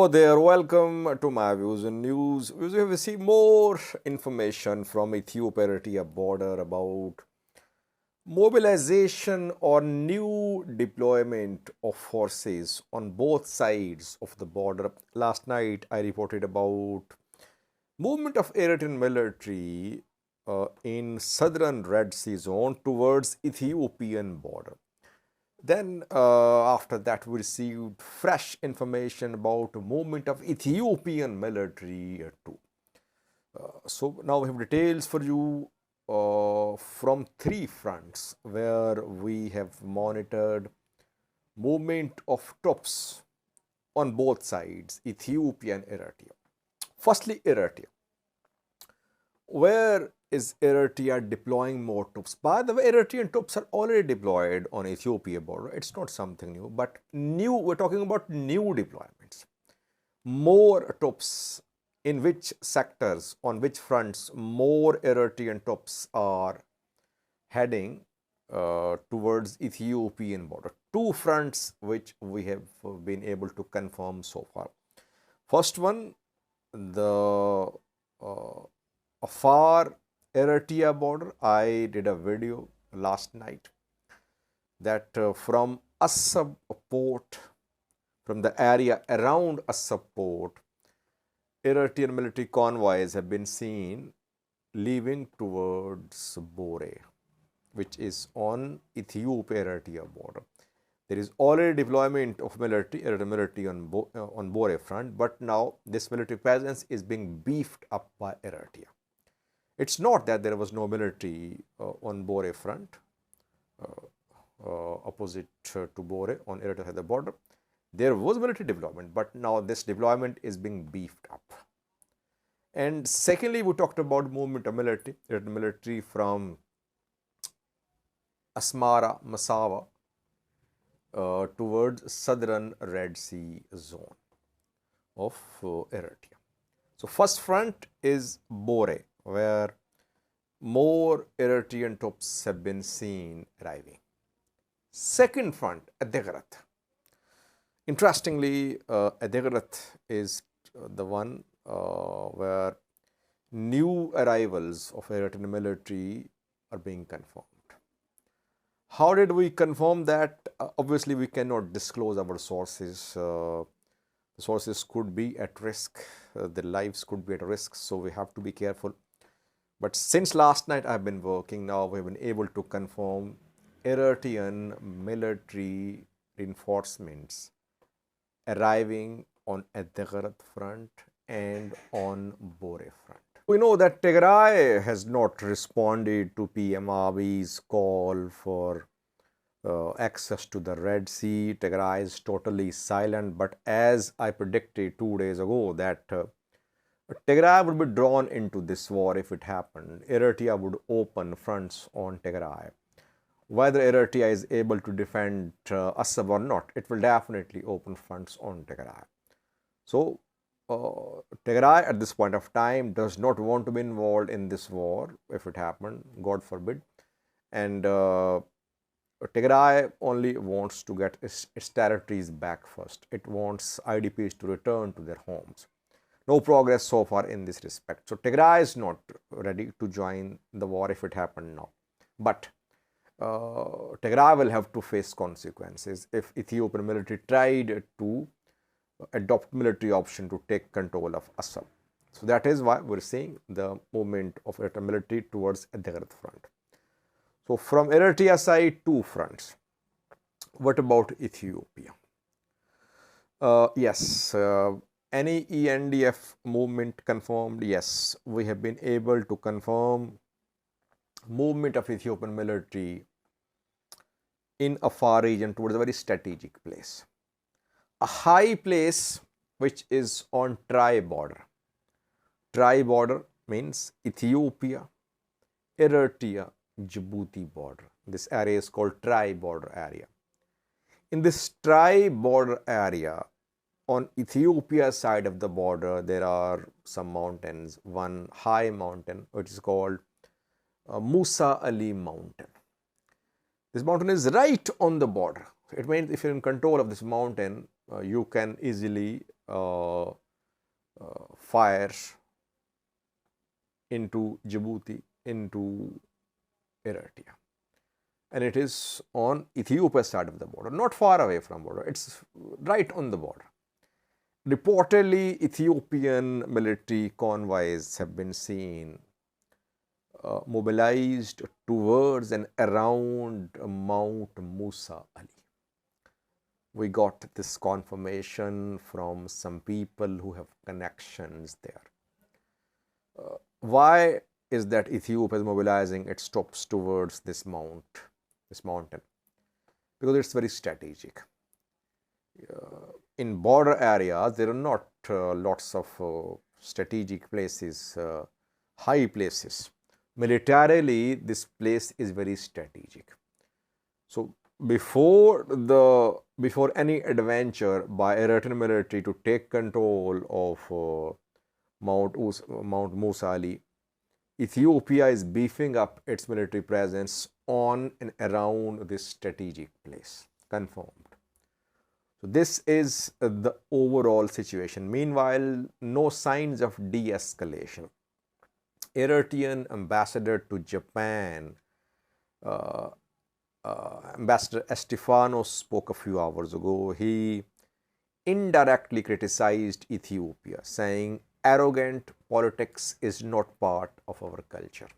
Hello there, welcome to my views and news. We have received more information from Ethiopia border about mobilization or new deployment of forces on both sides of the border. Last night I reported about movement of Eritrean military in southern Red Sea zone towards Ethiopian border. Then after that we received fresh information about movement of Ethiopian military too. So now we have details for you from three fronts where we have monitored movement of troops on both sides, Ethiopia and Eritrea. Firstly, Eritrea. Where is Eritrea deploying more troops? By the way, Eritrean troops are already deployed on Ethiopia border. It's not something new, but new, we're talking about new deployments. More troops in which sectors, on which fronts more Eritrean troops are heading towards Ethiopian border. Two fronts which we have been able to confirm so far. First one, the Afar Eritrea border. I did a video last night that from Assab port, from the area around Assab port, Eritrean military convoys have been seen leaving towards Bore, which is on Ethiopia-Eritrea border. There is already deployment of Eritrean military on Bore front, but now this military presence is being beefed up by Eritrea. It's not that there was no military on Bore front, opposite to Bore on Eritrea border. There was military deployment, but now this deployment is being beefed up. And secondly, we talked about movement of military from Asmara, Massawa towards southern Red Sea zone of Eritrea. So first front is Bore, where more Eritrean troops have been seen arriving. Second front, Adegrat. Interestingly, Adegrat is the one where new arrivals of Eritrean military are being confirmed. How did we confirm that? Obviously, we cannot disclose our sources. The sources could be at risk, their lives could be at risk, so we have to be careful. But since last night I have been working, now we have been able to confirm Eritrean military reinforcements arriving on Adegrat front and on Bore front. We know that Tigray has not responded to PM Abiy's call for access to the Red Sea. Tigray is totally silent, but as I predicted 2 days ago that Tigray would be drawn into this war if it happened. Eritrea would open fronts on Tigray. Whether Eritrea is able to defend Assab or not, it will definitely open fronts on Tigray. So, Tigray at this point of time does not want to be involved in this war if it happened, God forbid. And Tigray only wants to get its territories back first. It wants IDPs to return to their homes. No progress so far in this respect. So Tigray is not ready to join the war if it happened now. But Tigray will have to face consequences if Ethiopian military tried to adopt military option to take control of Assab. So that is why we're seeing the movement of Eritrean military towards Adegrat front. So from Eritrea side, two fronts. What about Ethiopia? Yes, any ENDF movement confirmed? Yes, we have been able to confirm movement of Ethiopian military in Afar region towards a very strategic place. A high place which is on Tri border. Tri border means Ethiopia, Eritrea, Djibouti border. This area is called Tri border area. In this Tri border area, on Ethiopia side of the border, there are some mountains. One high mountain which is called Musa Ali mountain. This mountain is right on the border. It means if you're in control of this mountain, you can easily fire into Djibouti, into Eritrea. And it is on Ethiopia side of the border, not far away from border. It's right on the border. Reportedly, Ethiopian military convoys have been seen mobilized towards and around Mount Musa Ali. We got this confirmation from some people who have connections there. Why is that Ethiopia is mobilizing its troops towards this mountain? Because it's very strategic. In border areas, there are not lots of strategic places, high places. Militarily, this place is very strategic. So before any adventure by Eritrean military to take control of Mount Musa Ali, Ethiopia is beefing up its military presence on and around this strategic place. Confirmed. So this is the overall situation. Meanwhile, no signs of de-escalation. Eritrean ambassador to Japan, Ambassador Estefanos, spoke a few hours ago. He indirectly criticized Ethiopia, saying arrogant politics is not part of our culture.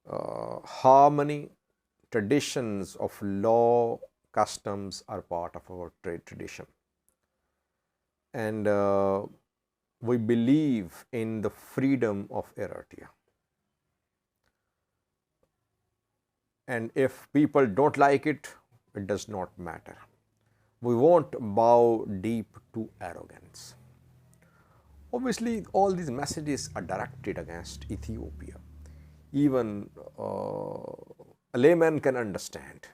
Harmony, traditions of law, customs are part of our trade tradition. And we believe in the freedom of Eritrea. And if people don't like it, it does not matter. We won't bow deep to arrogance. Obviously, all these messages are directed against Ethiopia. Even a layman can understand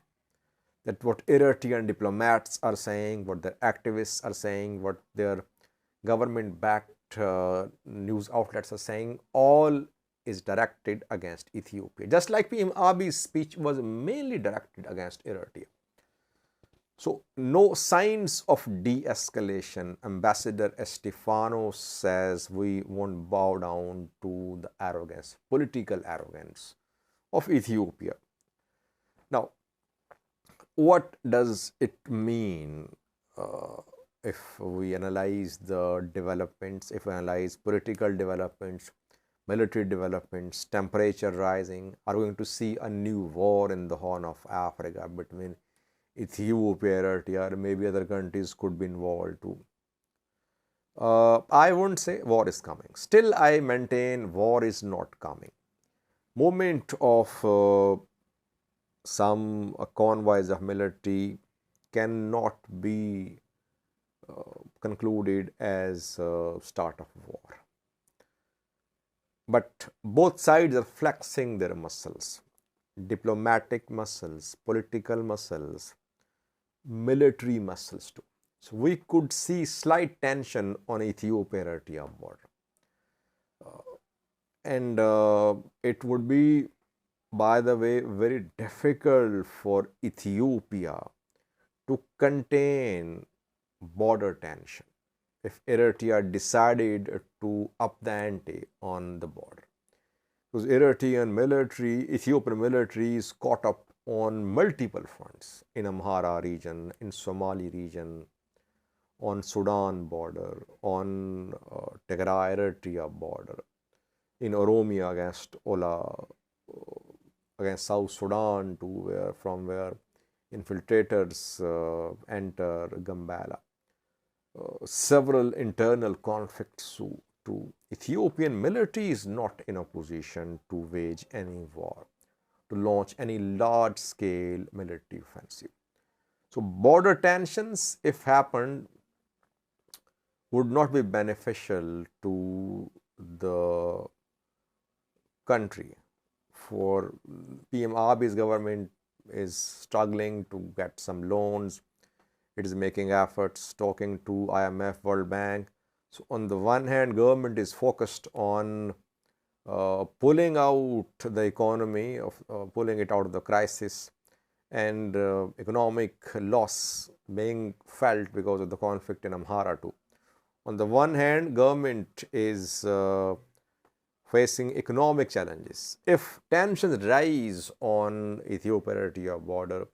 that what Eritrean diplomats are saying, what their activists are saying, what their government-backed news outlets are saying, all is directed against Ethiopia. Just like PM Abiy's speech was mainly directed against Eritrea. So, no signs of de-escalation. Ambassador Estefanos says we won't bow down to the arrogance, political arrogance of Ethiopia. Now, what does it mean if we analyze the developments, if we analyze political developments, military developments, temperature rising? Are we going to see a new war in the Horn of Africa between Ethiopia, Eritrea, or maybe other countries could be involved too? I wouldn't say war is coming. Still, I maintain war is not coming. Movement of some convoys of military cannot be concluded as start of war. But both sides are flexing their muscles, diplomatic muscles, political muscles, military muscles too. So we could see slight tension on Ethiopia-Eritrea border. And it would be, by the way, very difficult for Ethiopia to contain border tension if Eritrea decided to up the ante on the border. Because Ethiopian military is caught up on multiple fronts, in Amhara region, in Somali region, on Sudan border, on Tigray-Eritrea border, in Oromia against against South Sudan, from where infiltrators enter Gambela. Several internal conflicts too. Ethiopian military is not in a position to wage any war, to launch any large-scale military offensive. So border tensions, if happened, would not be beneficial to the country. For PM Abiy's government is struggling to get some loans. It is making efforts, talking to IMF, World Bank. So on the one hand, government is focused on pulling out the economy, pulling it out of the crisis, and economic loss being felt because of the conflict in Amhara too. On the one hand, government is facing economic challenges. If tensions rise on Ethiopia-Eritrea border,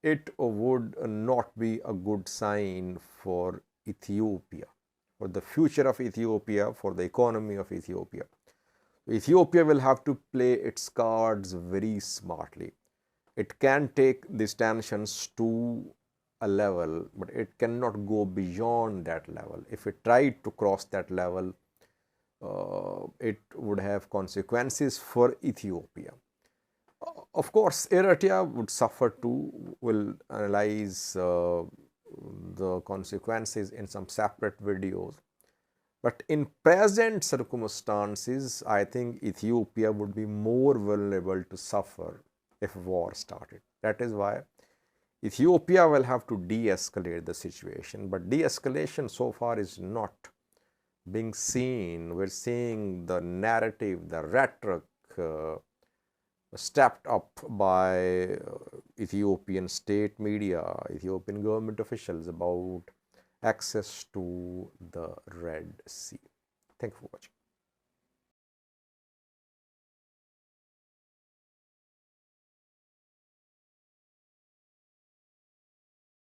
it would not be a good sign for Ethiopia, for the future of Ethiopia, for the economy of Ethiopia. Ethiopia will have to play its cards very smartly. It can take these tensions to a level, but it cannot go beyond that level. If it tried to cross that level, it would have consequences for Ethiopia. Of course, Eritrea would suffer too. We'll analyze the consequences in some separate videos. But in present circumstances, I think Ethiopia would be more vulnerable to suffer if war started. That is why Ethiopia will have to de-escalate the situation. But de-escalation so far is not being seen. We're seeing the narrative, the rhetoric stepped up by Ethiopian state media, Ethiopian government officials about access to the Red Sea. Thank you for watching.